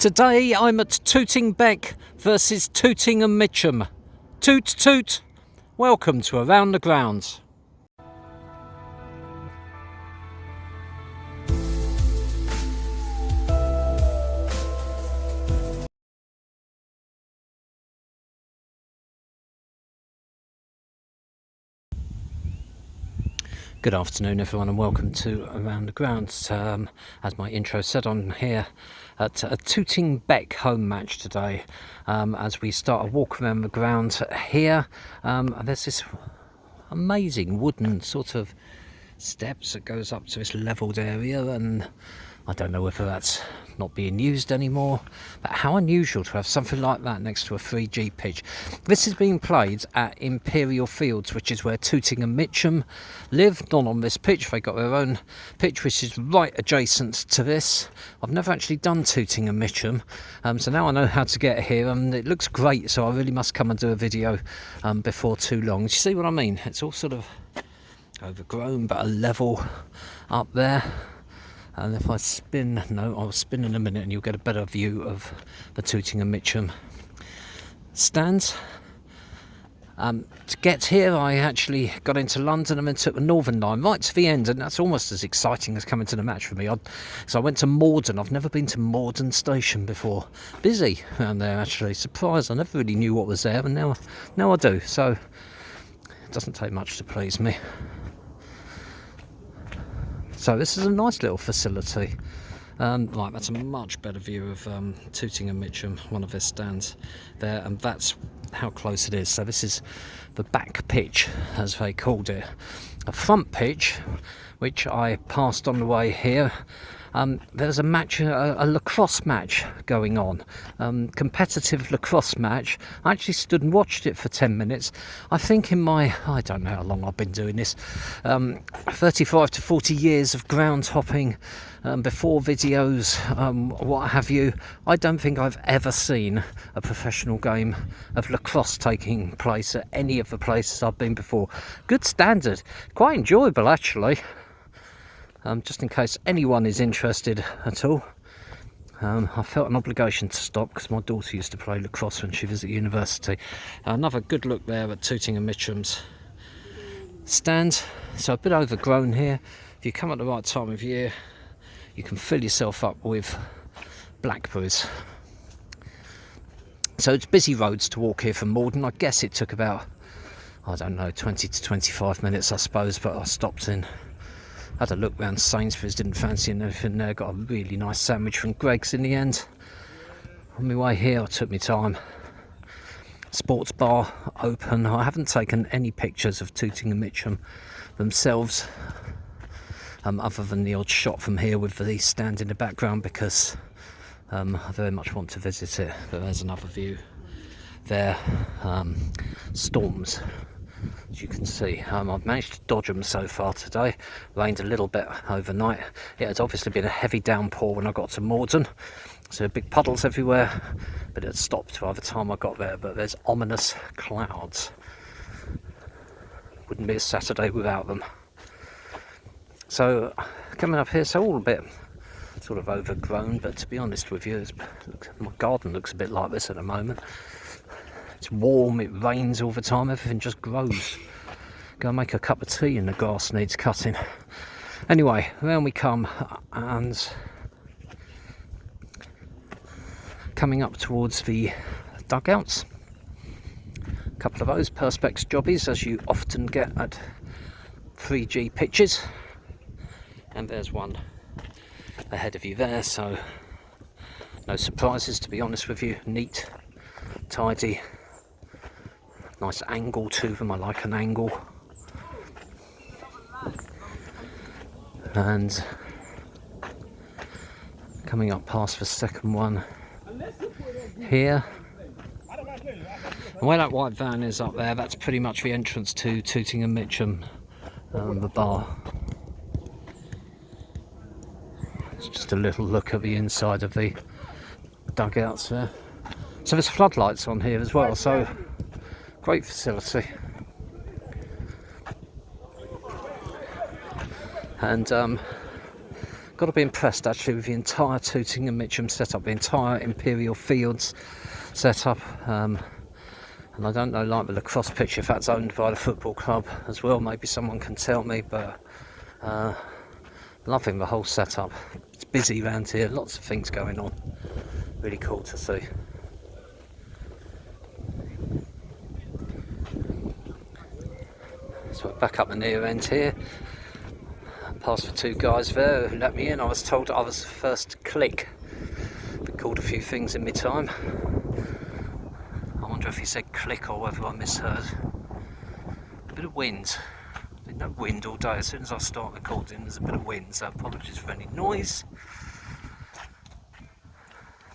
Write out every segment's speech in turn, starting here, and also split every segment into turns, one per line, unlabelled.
Today I'm at Tooting Bec versus Tooting Mitcham. Toot toot! Welcome to Around the Grounds. Good afternoon everyone and welcome to Around the Grounds. As my intro said, I'm here at a Tooting Bec home match today as we start a walk around the ground here. There's this amazing wooden sort of steps that goes up to this levelled area, and I don't know whether that's not being used anymore, but how unusual to have something like that next to a 3G pitch. This is being played at Imperial Field, which is where Tooting and Mitcham live, not on this pitch. They got their own pitch which is right adjacent to this. I've never actually done Tooting and Mitcham, so now I know how to get here, and it looks great, so I really must come and do a video before too long. Do you see what I mean? It's all sort of overgrown but a level up there, and if I spin, no, I'll spin in a minute and you'll get a better view of the Tooting and Mitcham stands. To get here I actually got into London and then took the Northern Line right to the end, and that's almost as exciting as coming to the match for me. So I went to Morden. I've never been to Morden Station before. Busy around there actually, surprised. I never really knew what was there, and now I do, so it doesn't take much to please me. So this is a nice little facility. Right, that's a much better view of Tooting and Mitcham, one of their stands there, and that's how close it is. So this is the back pitch, as they called it. A front pitch, which I passed on the way here. There's a match, a lacrosse match going on, competitive lacrosse match. I actually stood and watched it for 10 minutes. I think in my, I don't know how long I've been doing this, 35 to 40 years of ground hopping, before videos, what have you, I don't think I've ever seen a professional game of lacrosse taking place at any of the places I've been before. Good standard, quite enjoyable actually. Just in case anyone is interested at all, I felt an obligation to stop because my daughter used to play lacrosse when she was at university. Another good look there at Tooting and Mitcham's stand. So a bit overgrown here. If you come at the right time of year, you can fill yourself up with blackberries. So it's busy roads to walk here from Morden. I guess it took about, I don't know, 20 to 25 minutes I suppose, but I stopped in, had a look round Sainsbury's, didn't fancy anything there, got a really nice sandwich from Greg's in the end. On my way here I took my time. Sports bar open. I haven't taken any pictures of Tooting and Mitcham themselves, other than the odd shot from here with the stand in the background, because I very much want to visit it. But there's another view there. Storms, as you can see. I've managed to dodge them so far today. Rained a little bit overnight. It has obviously been a heavy downpour when I got to Morden, so big puddles everywhere, but it stopped by the time I got there. But there's ominous clouds. Wouldn't be a Saturday without them. So coming up here, so all a bit sort of overgrown, but to be honest with you, my garden looks a bit like this at the moment. It's warm, it rains all the time, everything just grows. Go and make a cup of tea and the grass needs cutting. Anyway, around we come, and coming up towards the dugouts. A couple of those Perspex jobbies, as you often get at 3G pitches. And there's one ahead of you there, so no surprises to be honest with you. Neat, tidy, nice angle to them. I like an angle. And coming up past the second one here, and where that white van is up there, that's pretty much the entrance to Tooting and Mitcham, the bar. It's just a little look at the inside of the dugouts there. So there's floodlights on here as well, so great facility. And got to be impressed actually with the entire Tooting and Mitcham setup, the entire Imperial Fields setup. And I don't know, like the lacrosse pitch, if that's owned by the football club as well. Maybe someone can tell me, but loving the whole setup. It's busy around here, lots of things going on. Really cool to see. So we're back up the near end here. Passed for two guys there who let me in. I was told I was the first to click. Been called a few things in my time. I wonder if he said click or whether I misheard. A bit of wind. There's no wind all day. As soon as I start recording, there's a bit of wind, so apologies for any noise.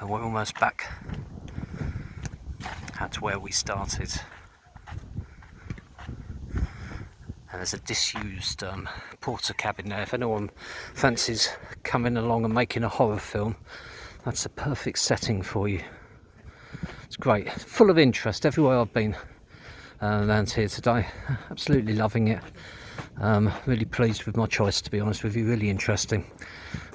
And we're almost back to where we started. And there's a disused porter cabin there. If anyone fancies coming along and making a horror film, that's a perfect setting for you. It's great, full of interest everywhere I've been around here today. Absolutely loving it. Really pleased with my choice, to be honest with you. Really interesting.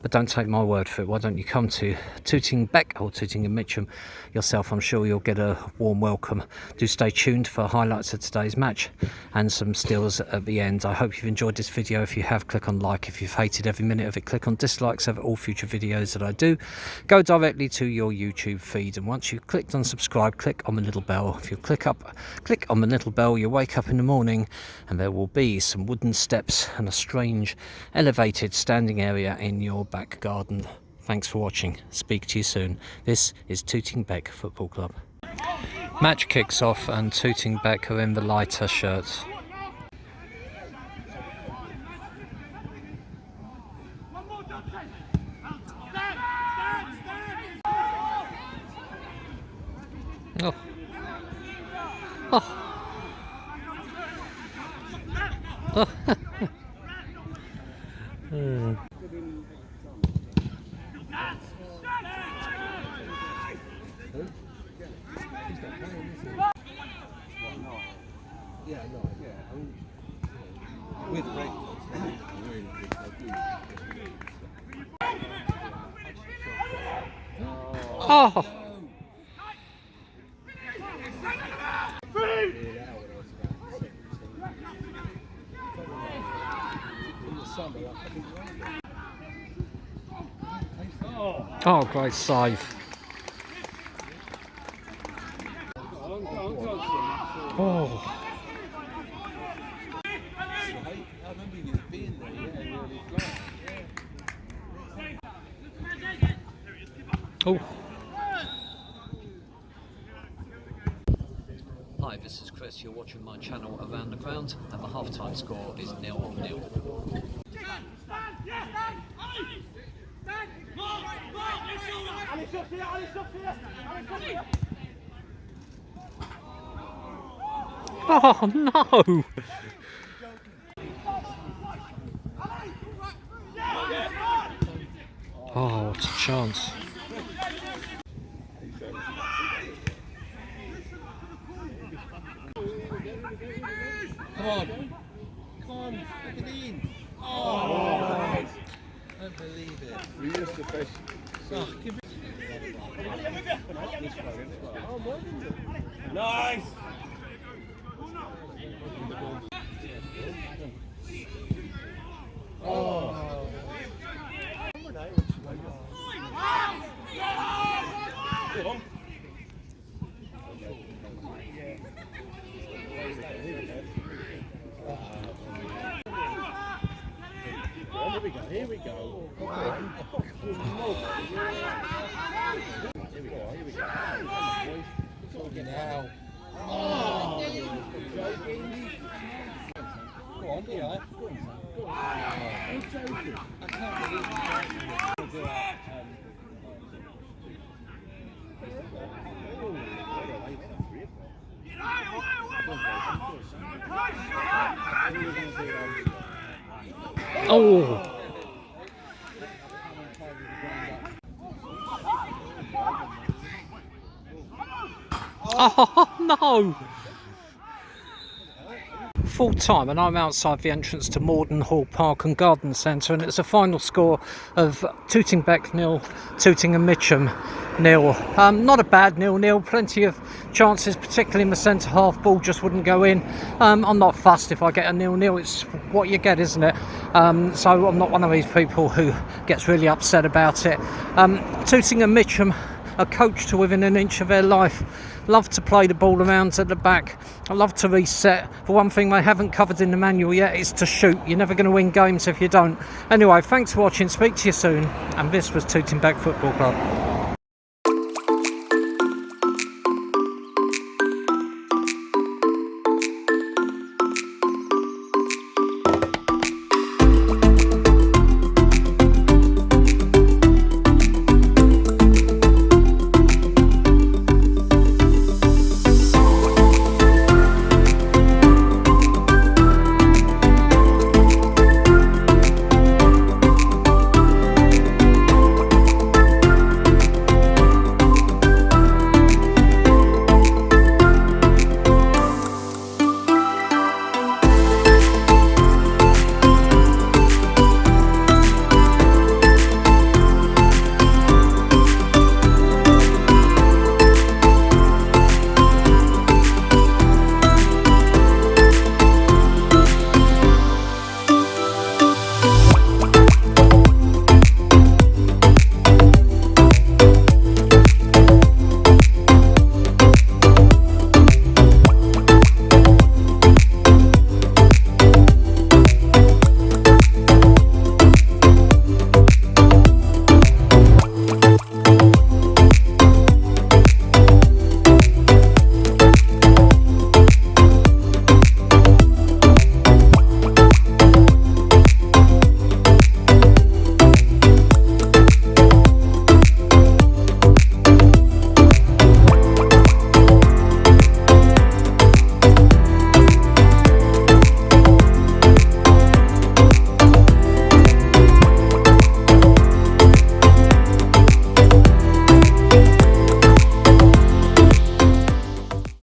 But don't take my word for it. Why don't you come to Tooting Bec or Tooting and Mitcham yourself? I'm sure you'll get a warm welcome. Do stay tuned for highlights of today's match and some stills at the end. I hope you've enjoyed this video. If you have, click on like. If you've hated every minute of it, click on dislike, so that all future videos that I do go directly to your YouTube feed. And once you've clicked on subscribe, click on the little bell. If you click on the little bell, you wake up in the morning and there will be some wooden steps and a strange elevated standing area in your back garden. Thanks for watching. Speak to you soon. This is Tooting Bec Football Club. Match kicks off and Tooting Bec are in the lighter shirts. Oh. Oh. Oh. Oh. Oh, great save. Oh. Oh. Hi, this is Chris. You're watching my channel Around the Ground, and the half-time score is 0-0. Oh no! Oh, what a chance.
Come on. Come on. Look it in. Oh. I don't believe it. We used to fish. Nice. Oh. Here we go. Now. Oh. Go on, be alright. I'm joking. I can't believe you do that.
Oh. Oh no! full time and I'm outside the entrance to Morden Hall Park and Garden Centre, and it's a final score of Tooting Bec 0, Tooting and Mitcham 0. Not a bad 0-0, plenty of chances, particularly in the centre half. Ball just wouldn't go in. I'm not fussed if I get a 0-0, it's what you get, isn't it? So I'm not one of these people who gets really upset about it. Tooting and Mitcham are coached to within an inch of their life. Love to play the ball around at the back. I love to reset. For one thing they haven't covered in the manual yet is to shoot. You're never going to win games if you don't. Anyway, thanks for watching. Speak to you soon. And this was Tooting Bec Football Club.